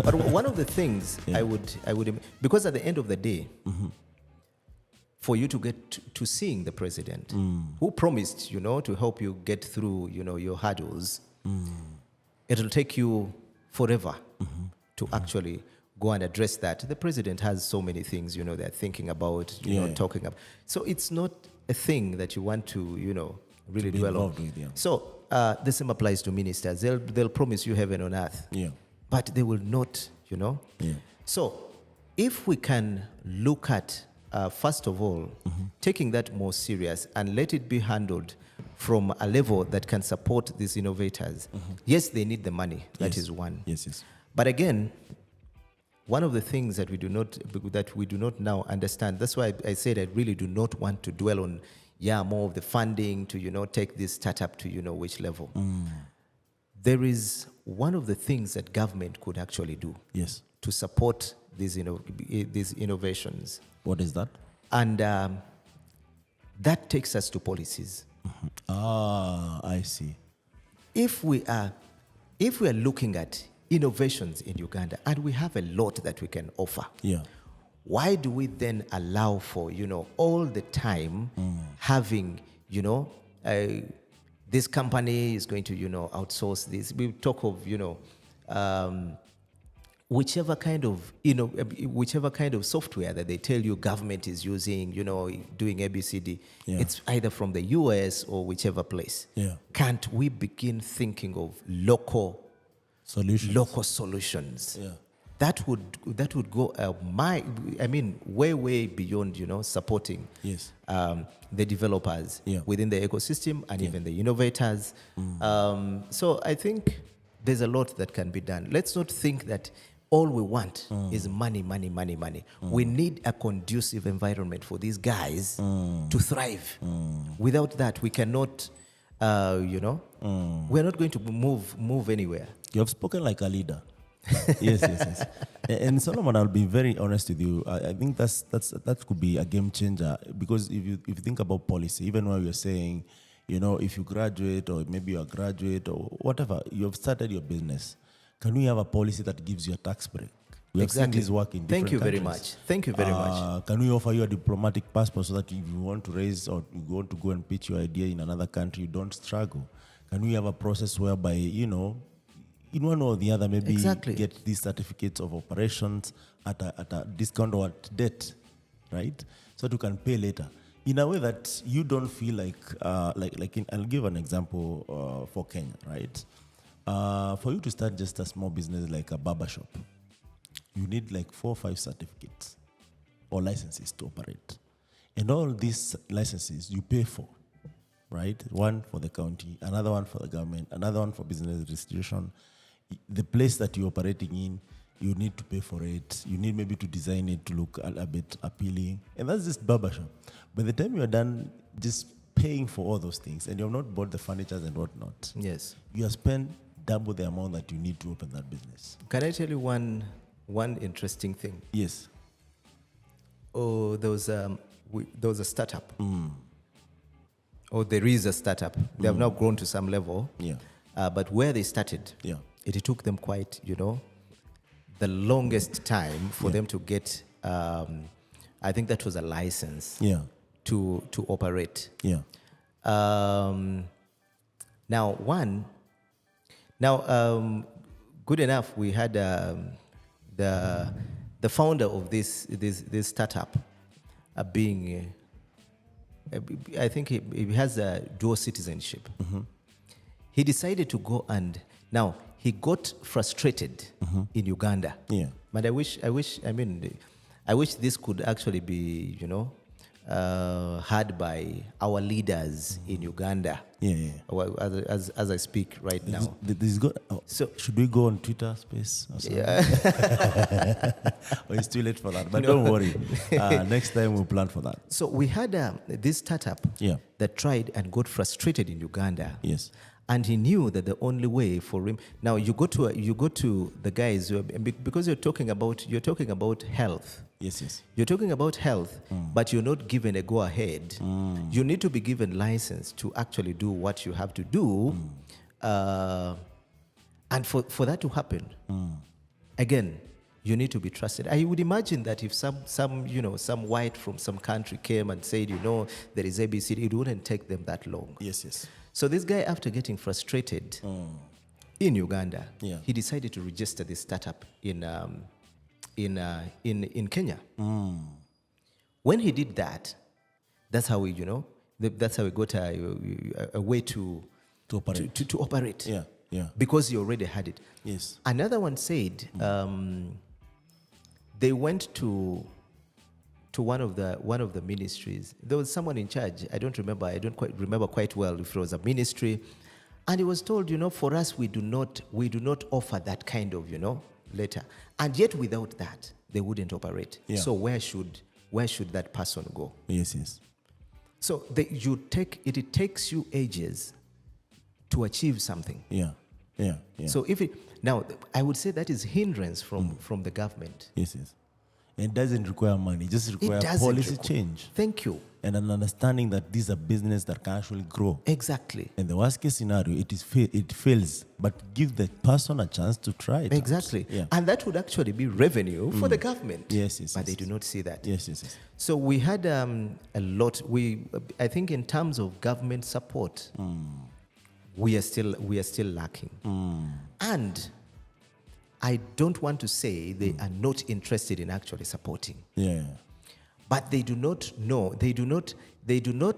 But one of the things I would, because at the end of the day, for you to get to seeing the president, who promised, to help you get through, your hurdles, it'll take you forever to actually go and address that. The president has so many things, they're thinking about, talking about. So it's not a thing that you want to, really dwell on. With, So the same applies to ministers. They'll promise you heaven on earth. But they will not, So if we can look at, first of all, taking that more serious and let it be handled from a level that can support these innovators. Yes, they need the money. That is one. Yes. But again, one of the things that we do not now understand, that's why I said I really do not want to dwell on, more of the funding to, take this startup to, which level. There is one of the things that government could actually do to support these innovations. What is that? And that takes us to policies. I see. If we are looking at innovations in Uganda, and we have a lot that we can offer, why do we then allow for, all the time having, this company is going to, outsource this. We talk of, whichever kind of software that they tell you government is using, doing ABCD, it's either from the US or whichever place. Can't we begin thinking of local solutions? That would go way beyond, supporting the developers within the ecosystem and even the innovators. So I think there's a lot that can be done. Let's not think that all we want is money. We need a conducive environment for these guys to thrive. Without that, we cannot, we're not going to move anywhere. You have spoken like a leader. yes. And Solomon, I'll be very honest with you. I think that could be a game changer, because if you think about policy, even when you're saying, if you graduate or maybe you're a graduate or whatever, you have started your business, can we have a policy that gives you a tax break? We have seen this work in different countries. Thank you very much. Can we offer you a diplomatic passport so that if you want to raise or you want to go and pitch your idea in another country, you don't struggle? Can we have a process whereby, in one or the other, maybe get these certificates of operations at a discount or at debt, right? So that you can pay later. In a way that you don't feel like I'll give an example for Kenya, right? For you to start just a small business like a barber shop, you need like 4 or 5 certificates or licenses to operate. And all these licenses you pay for, right? One for the county, another one for the government, another one for business registration. The place that you're operating in, you need to pay for it. You need maybe to design it to look a bit appealing. And that's just barbershop. By the time you're done just paying for all those things, and you have not bought the furniture and whatnot, you have spent double the amount that you need to open that business. Can I tell you one interesting thing? Yes. Oh, there was a startup. Or there is a startup. They have now grown to some level. But where they started, it took them quite, the longest time for them to get, I think that was a license to operate. Good enough, we had the founder of this startup being, I think he has a dual citizenship. He decided to go and now he got frustrated in Uganda. But I wish this could actually be, heard by our leaders in Uganda. As I speak right now. So should we go on Twitter Space? Or something? Well, it's too late for that, but don't worry. Next time we'll plan for that. So we had this startup that tried and got frustrated in Uganda. And he knew that the only way for him. Now you go to the guys because you're talking about health. You're talking about health, but you're not given a go ahead. You need to be given license to actually do what you have to do And for that to happen, again, you need to be trusted. I would imagine that if some white from some country came and said, there is ABC, it wouldn't take them that long. Yes. So this guy, after getting frustrated in Uganda, Yeah. he decided to register this startup in Kenya. When he did that, that's how we got a way to operate. To operate. Yeah. Because he already had it. Yes. Another one said they went to one of the ministries. There was someone in charge. I don't quite remember quite well if it was a ministry, and he was told, for us we do not offer that kind of letter, and yet without that they wouldn't operate. Yeah. So where should that person go? Yes. So it takes you ages to achieve something. Yeah. So now I would say that is hindrance from the government. Yes. It doesn't require money. It just requires policy change. Thank you. And an understanding that these are business that can actually grow. Exactly. In the worst case scenario, it fails, but give the person a chance to try it. Exactly. Yeah. And that would actually be revenue for the government. Yes. But they do not see that. Yes. So we had a lot. I think in terms of government support, we are still lacking. And I don't want to say they are not interested in actually supporting. Yeah. But they do not know. They do not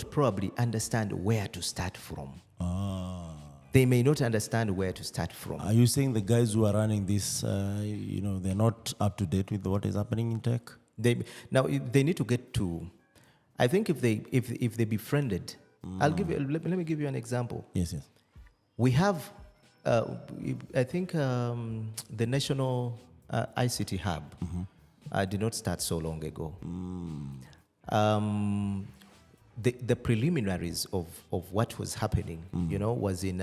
probably understand where to start from. They may not understand where to start from. Are you saying the guys who are running this, they're not up to date with what is happening in tech? They need to get to. I think if they befriended, let me give you an example. Yes. We have, I think, the National ICT Hub did not start so long ago. The preliminaries of what was happening, was in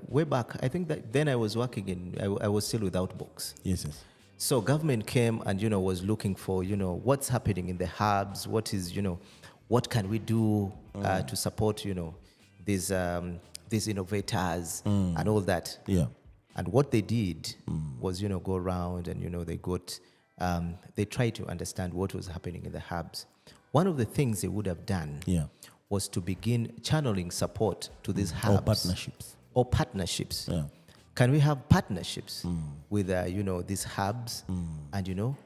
way back. I think that then I was working I was still with Outbox. Yes. So government came and was looking for what's happening in the hubs. What is what can we do to support these innovators and all that. Yeah. And what they did was go around and they tried to understand what was happening in the hubs. One of the things they would have done was to begin channeling support to these hubs or partnerships. Yeah. Can we have partnerships with these hubs and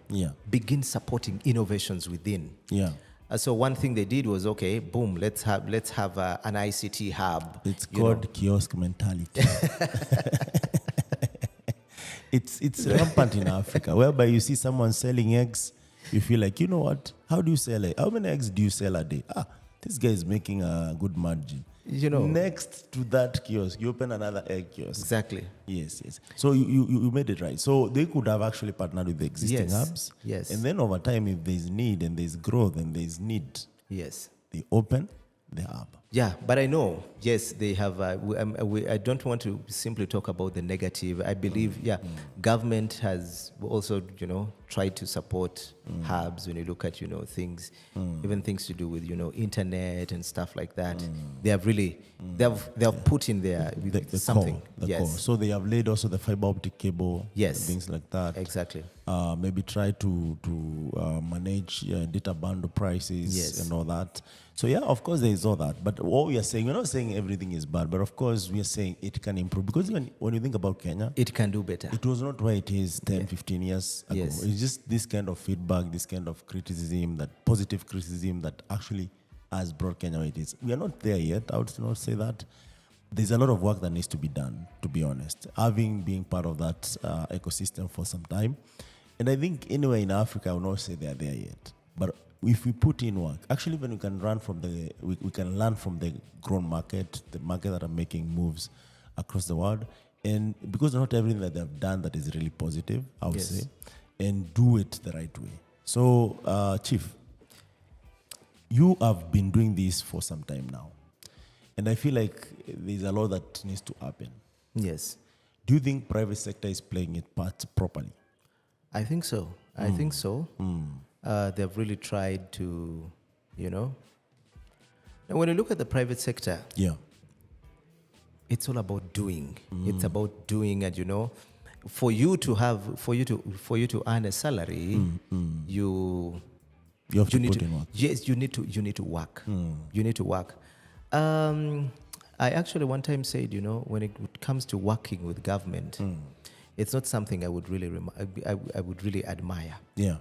begin supporting innovations within? Yeah. So one thing they did was, okay, boom, let's have an ICT hub. It's called kiosk mentality. It's rampant in Africa, whereby you see someone selling eggs, you feel like, you know what? How do you sell it? How many eggs do you sell a day? This guy is making a good margin. Next to that kiosk, you open another egg kiosk. Exactly. Yes. So you made it right. So they could have actually partnered with the existing hubs. Yes. And then over time, if there's need and there's growth and there's need, yes, they open the hub. Yeah, but I know, yes, they have. I don't want to simply talk about the negative. I believe, government has also, tried to support hubs when you look at, things, even things to do with, internet and stuff like that. They have really, they have put in there with something. The core. So they have laid also the fiber optic cable. Yes. Things like that. Exactly. Maybe try to manage data bundle prices and all that. So of course there is all that. But what we are saying, we're not saying everything is bad, but of course we are saying it can improve. Because even when you think about Kenya, it can do better. It was not where it is 10, 15 years ago. Yes. It's just this kind of feedback, this kind of criticism, that positive criticism that actually has brought Kenya where it is. We are not there yet, I would not say that. There's a lot of work that needs to be done, to be honest. Being part of that ecosystem for some time. And I think anywhere in Africa, I will not say they are there yet. But if we put in work, actually when we can learn from the grown market, the market that are making moves across the world, and because not everything that they've done that is really positive, I would say, and do it the right way. So, Chief, you have been doing this for some time now, and I feel like there's a lot that needs to happen. Yes. Do you think private sector is playing its part properly? I think so. I think so. They've really tried to, and when you look at the private sector, it's all about doing. It's about doing, and for you to earn a salary, you You have to need put to, in work. yes, you need to work. You need to work. I actually one time said, when it comes to working with government, it's not something I would really I would really admire. Yeah.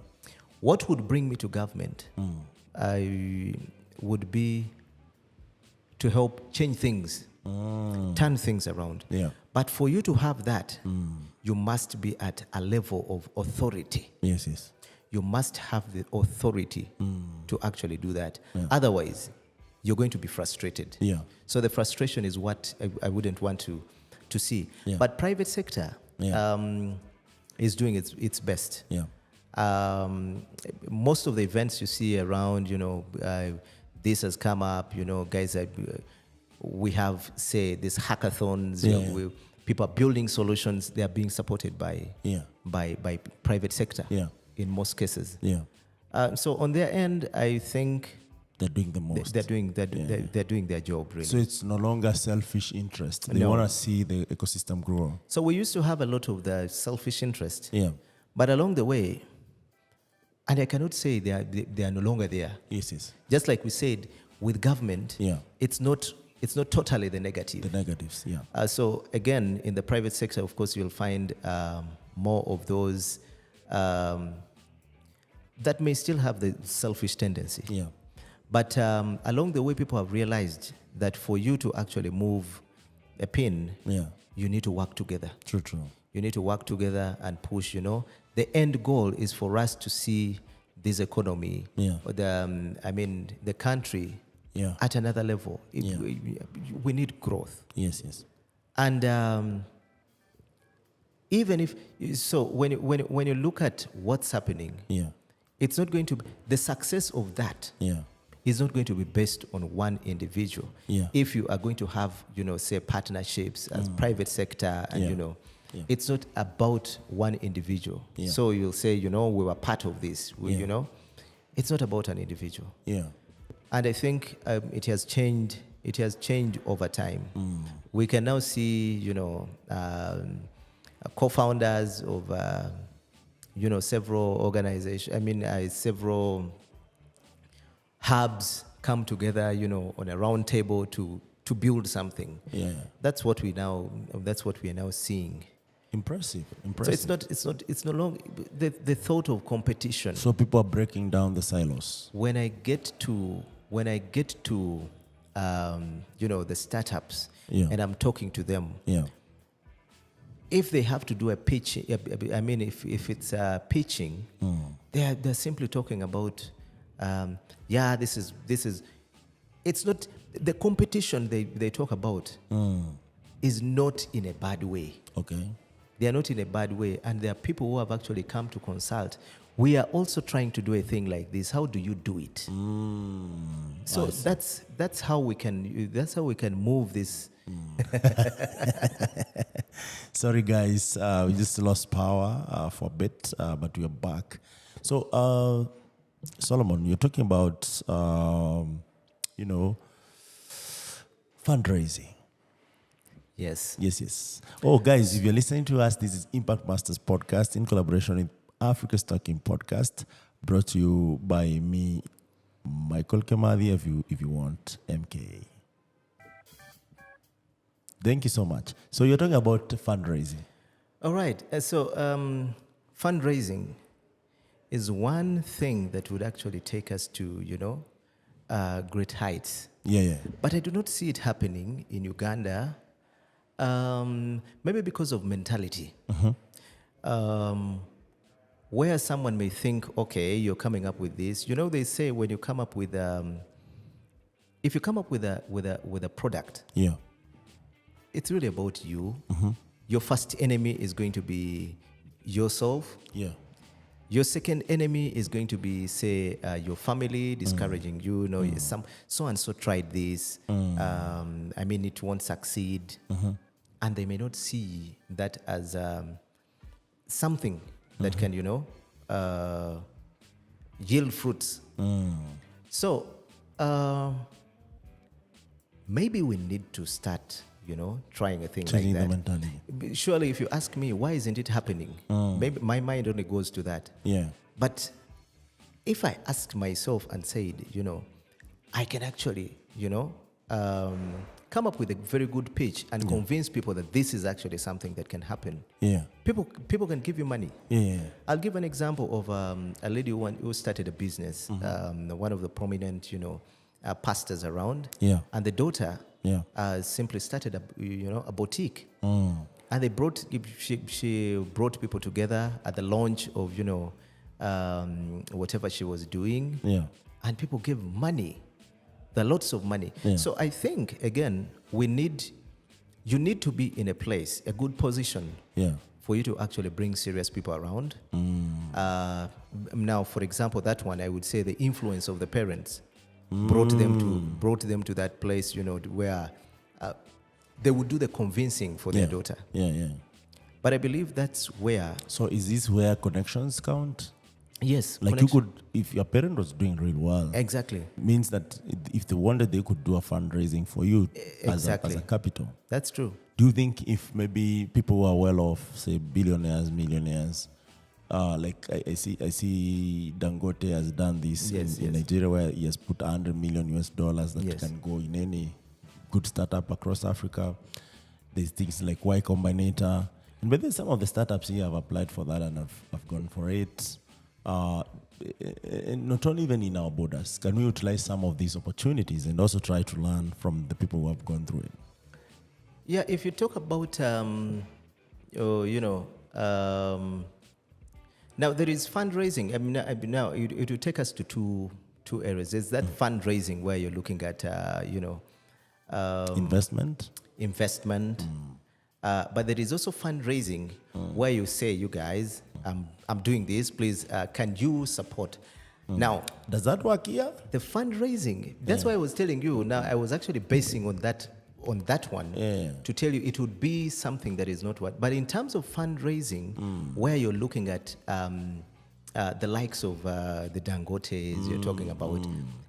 What would bring me to government? I would be to help change things, turn things around. Yeah. But for you to have that, you must be at a level of authority. Yes, yes. You must have the authority to actually do that. Otherwise, you're going to be frustrated. Yeah. So the frustration is what I wouldn't want to see. Yeah. But private sector is doing its best. Yeah. Most of the events you see around, this has come up, guys, we have, say, these hackathons, people are building solutions, they are being supported by private sector in most cases. Yeah. So on their end, I think they're doing the most. They're doing their job, really. So it's no longer selfish interest. They want to see the ecosystem grow. So we used to have a lot of the selfish interest. Yeah. But along the way, and I cannot say they are no longer there. Yes, yes. Just like we said, with government, it's not totally the negative. The negatives, yeah. So again, in the private sector, of course, you'll find more of those that may still have the selfish tendency. Yeah. But along the way, people have realized that for you to actually move a pin, you need to work together. True. You need to work together and push, The end goal is for us to see this economy, or the country at another level. We need growth. Yes, yes. And even if, so when you look at what's happening, it's not going to be, the success of that is not going to be based on one individual. If you are going to have, say partnerships as private sector and, it's not about one individual. So you'll say, we were part of this, it's not about an individual. And I think it has changed over time. We can now see, co-founders of, several organizations, several hubs come together, on a round table to build something. That's what we are now seeing. Impressive. So it's no longer the thought of competition. So people are breaking down the silos. When I get to the startups and I'm talking to them, if they have to do a pitch, if it's pitching, they're simply talking about this is it's not the competition they talk about is not in a bad way. Okay. They are not in a bad way, and there are people who have actually come to consult. We are also trying to do a thing like this. How do you do it? So that's how we can move this. Sorry guys, we just lost power for a bit, but we are back. So Solomon, you're talking about fundraising. Yes. Oh, guys, if you're listening to us, this is Impact Masters podcast in collaboration with Africa's Talking Podcast, brought to you by me, Michael Kemadi, if you want, MK. Thank you so much. So you're talking about fundraising. All right. So fundraising is one thing that would actually take us to, great heights. Yeah. But I do not see it happening in Uganda. Maybe because of mentality. Where someone may think, okay, you're coming up with this. They say when you come up with, if you come up with a product, it's really about you. Your first enemy is going to be yourself. Your second enemy is going to be, say, your family discouraging you. Some so and so tried this. It won't succeed, and they may not see that as something that can, yield fruits. So maybe we need to start trying a thing Changing like the that. mentality. Surely, if you ask me, why isn't it happening? Maybe my mind only goes to that. Yeah. But if I asked myself and said, I can actually, come up with a very good pitch and convince people that this is actually something that can happen. Yeah. People can give you money. Yeah. I'll give an example of a lady who started a business, one of the prominent, pastors around. Yeah. And the daughter simply started a boutique. And she brought people together at the launch of, whatever she was doing. Yeah. And people gave money. There are lots of money. Yeah. So I think, again, you need to be in a place, a good position for you to actually bring serious people around. Now, for example, that one, I would say the influence of the parents brought them to that place, where they would do the convincing for their daughter. Yeah. But I believe that's where... So is this where connections count? Yes. Like you could, if your parent was doing really well. Exactly. Means that if they wanted, they could do a fundraising for you as a capital. That's true. Do you think if maybe people who are well off, say billionaires, millionaires, like I see Dangote has done this in Nigeria, where he has put $100 million that can go in any good startup across Africa. There's things like Y Combinator. And but then some of the startups here have applied for that and have gone for it. Not only even in our borders, can we utilize some of these opportunities and also try to learn from the people who have gone through it? Yeah, if you talk about, now there is fundraising. Now it will take us to two areas. There's that fundraising where you're looking at, investment. But there is also fundraising where you say, you guys, I'm doing this, please, can you support? Now, does that work here? The fundraising, that's why I was telling you, now I was actually basing on that one to tell you it would be something that is not what. But in terms of fundraising, where you're looking at the likes of the Dangotes you're talking about,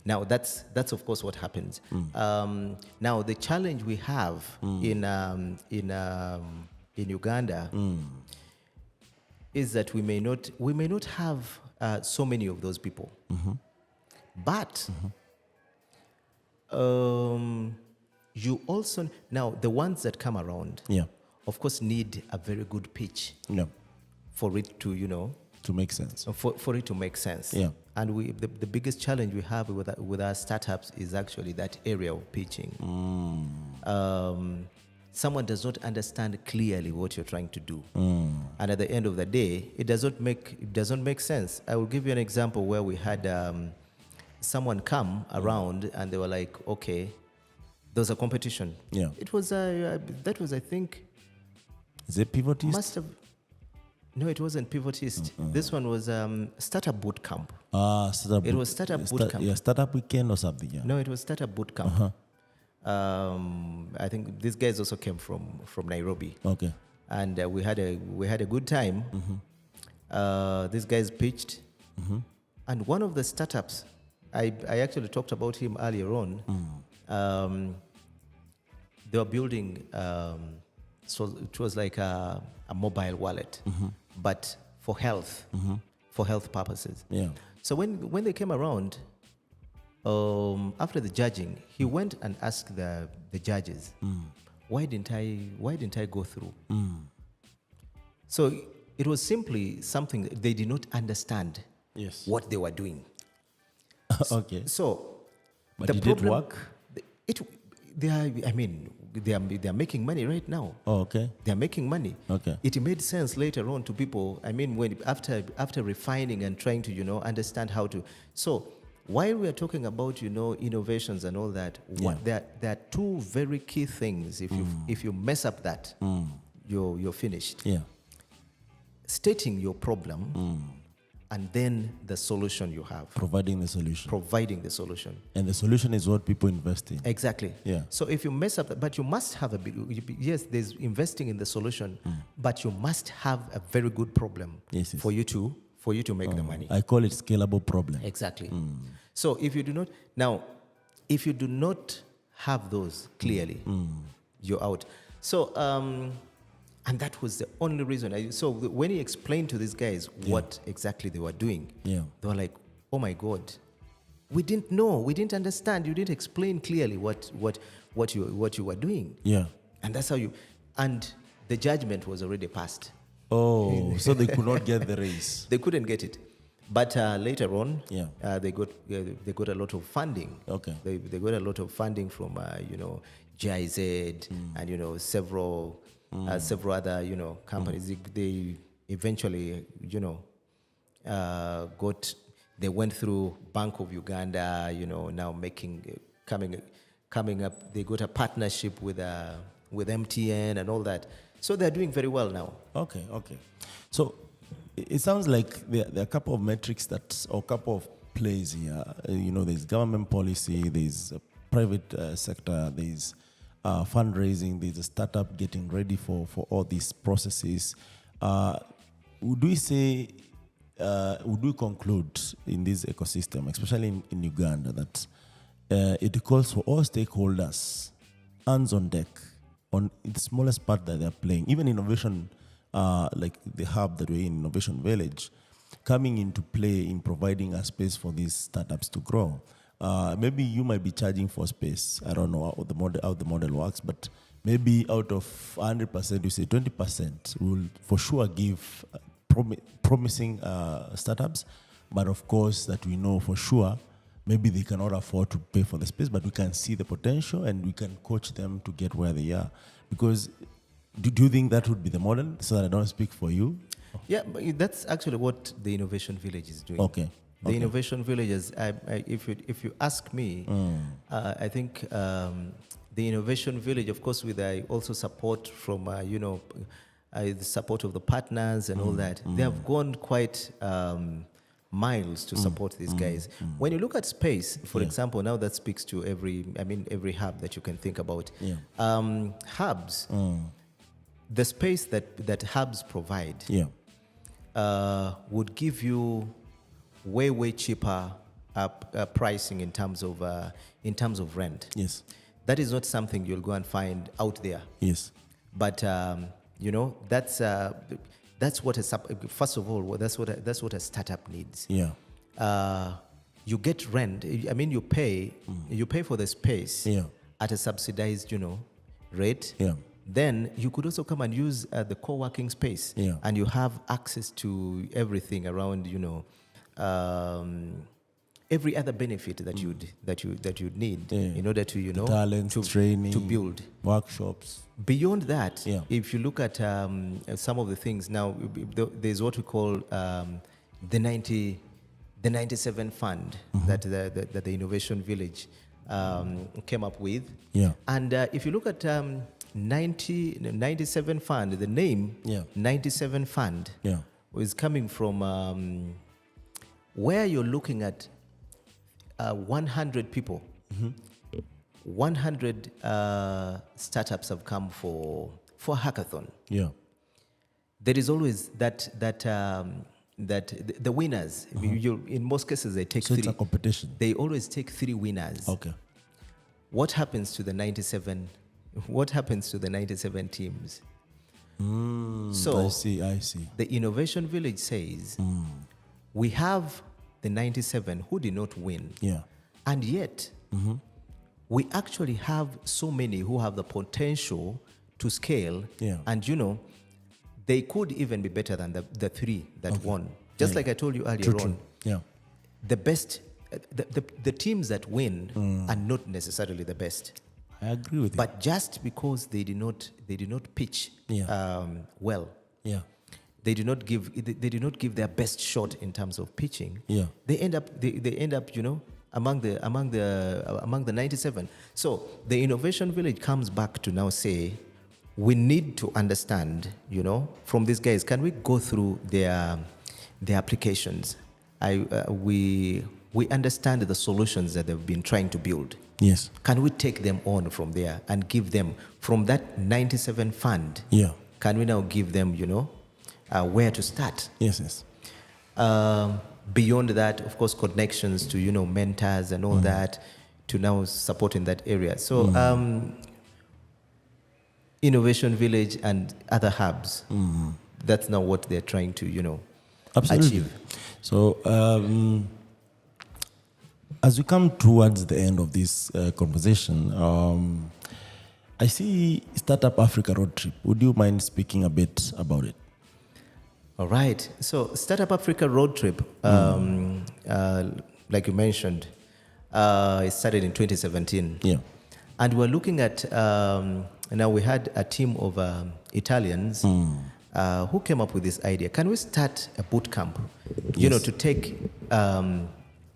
now that's of course what happens. Now the challenge we have in Uganda is that we may not have so many of those people, but you also, now the ones that come around, of course, need a very good pitch for it to to make sense. For it to make sense. And the biggest challenge we have with our startups is actually that area of pitching. Someone does not understand clearly what you're trying to do, and at the end of the day, it doesn't make sense. I will give you an example where we had someone come around and they were like, okay, there's a competition. It was that was, I think, is it Pivotist? Must have. No, it wasn't Pivotist. This one was Startup Boot Camp. It was Startup Boot Camp. Yeah, Startup Weekend or something. No, it was Startup Boot Camp. I think these guys also came from Nairobi. Okay. And we had a good time. These guys pitched, and one of the startups, I actually talked about him earlier on. They were building, so it was like a mobile wallet, but for health purposes. So when they came around, after the judging, he went and asked the judges, why didn't I go through? So it was simply something that they did not understand what they were doing. Okay. So but did it work? They are making money right now. Oh, okay. They are making money. Okay. It made sense later on to people. I mean, when after refining and trying to understand how to. So while we are talking about innovations and all that, there are two very key things. If you mess up that, you're finished. Stating your problem. And then the solution you have. Providing the solution. And the solution is what people invest in. Exactly. So if you mess up, but you must have yes, there's investing in the solution, but you must have a very good problem for you to make the money. I call it scalable problem. Exactly. So if you do not have those clearly, you're out. So, and that was the only reason. So when he explained to these guys what exactly they were doing, they were like, "Oh my God, we didn't know, we didn't understand. You didn't explain clearly what you were doing." Yeah. And that's how and the judgment was already passed. Oh, so they could not get the raise. They couldn't get it. But later on, they got a lot of funding. Okay. They got a lot of funding from GIZ and several other companies. They eventually they went through Bank of Uganda. Now coming up. They got a partnership with MTN and all that. So they're doing very well now. Okay. So it sounds like there are a couple of metrics or a couple of plays here. There's government policy, there's private sector, there's fundraising, there's a startup getting ready for all these processes. Would we conclude in this ecosystem, especially in Uganda, that it calls for all stakeholders, hands on deck, on the smallest part that they're playing, even innovation, like the hub that we're in, Innovation Village, coming into play in providing a space for these startups to grow. Maybe you might be charging for space. I don't know how the model works, but maybe out of 100%, you say 20% will for sure give promising startups, but of course that we know for sure maybe they cannot afford to pay for the space, but we can see the potential and we can coach them to get where they are. Because do you think that would be the model, so that I don't speak for you? Yeah, but that's actually what the Innovation Village is doing. Okay. The Innovation Village is, if you ask me, I think the Innovation Village, of course, with also support from the support of the partners and all that, they have gone quite miles to support these guys. When you look at space, for example, now that speaks to every hub that you can think about. Hubs, the space that hubs provide would give you way cheaper pricing in terms of rent. Yes, that is not something you'll go and find out there. Yes, but that's what first of all, that's what a startup needs. You get rent. I mean, you pay for the space at a subsidized rate. Then you could also come and use the co-working space, and you have access to everything around every other benefit that you'd need in order to talents, training, to build workshops. Beyond that, if you look at some of the things now, there's what we call the 97 fund that the Innovation Village came up with. And if you look at 97 fund, the name 97 fund is coming from where you're looking at 100 people. 100 startups have come for hackathon. There is always that the winners. In most cases, they take 3. It's a competition. They always take 3 winners. Okay. What happens to the 97? What happens to the 97 teams? So I see. The Innovation Village says we have the 97 who did not win. And yet we actually have so many who have the potential to scale. And they could even be better than the 3 that won. Just like I told you earlier on. The best, the teams that win are not necessarily the best. I agree with you. But just because they did not pitch well. They did not give their best shot in terms of pitching. They end up among the 97. So the Innovation Village comes back to now say, we need to understand, from these guys, can we go through their applications? We understand the solutions that they've been trying to build. Can we take them on from there and give them from that 97 fund? Can we now give them, where to start? Beyond that, of course, connections to mentors and all that to now support in that area. So innovation village and other hubs. That's not what they're trying to, Absolutely. achieve. So, as we come towards the end of this conversation, I see Startup Africa Roadtrip. Would you mind speaking a bit about it? All right. So, Startup Africa Roadtrip, like you mentioned, it started in 2017. Yeah. And we're looking at, now we had a team of Italians who came up with this idea. Can we start a boot camp, to take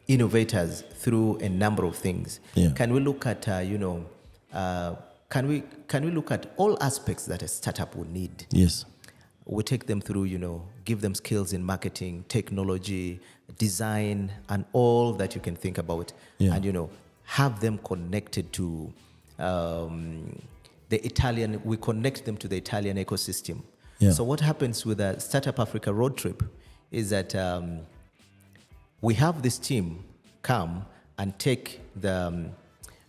innovators through a number of things? Yeah. Can we look at, can we look at all aspects that a startup would need? Yes. We take them through, give them skills in marketing, technology, design, and all that you can think about. Yeah. And, have them connected to the Italian, we connect them to the Italian ecosystem. Yeah. So what happens with a Startup Africa Roadtrip is that we have this team come and take the,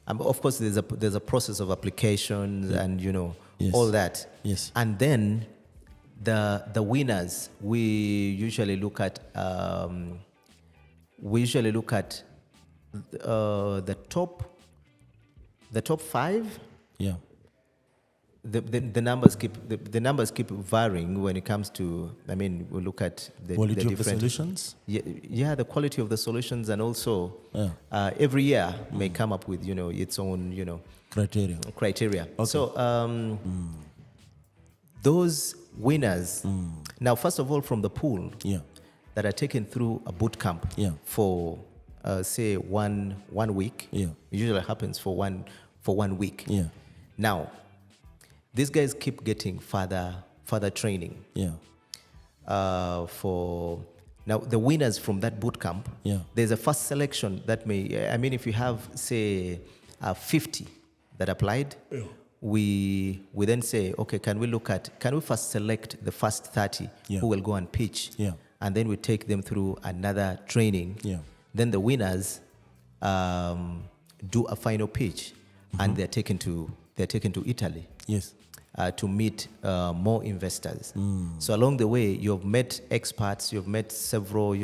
of course, there's a process of applications and, Yes. all that. Yes. And then the winners, we usually look at the top 5. Yeah. The numbers keep varying when it comes to, we look at the Quality the of the different solutions? yeah, the quality of the solutions, and also every year may come up with its own criteria. Okay. So those winners now, first of all, from the pool that are taken through a boot camp for say one week. It usually happens for one week. Now these guys keep getting further training. For now, the winners from that boot camp, there's a first selection that may, if you have, say, 50 that applied, we then say, okay, can we first select the first 30 who will go and pitch? And then we take them through another training. Then the winners do a final pitch, and they're taken to Italy. Yes. To meet more investors. So along the way, you've met experts, you've met several,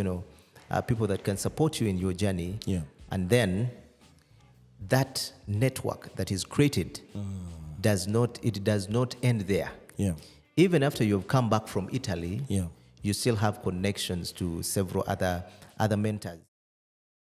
people that can support you in your journey. And then that network that is created does not end there. Even after you've come back from Italy, you still have connections to several other mentors.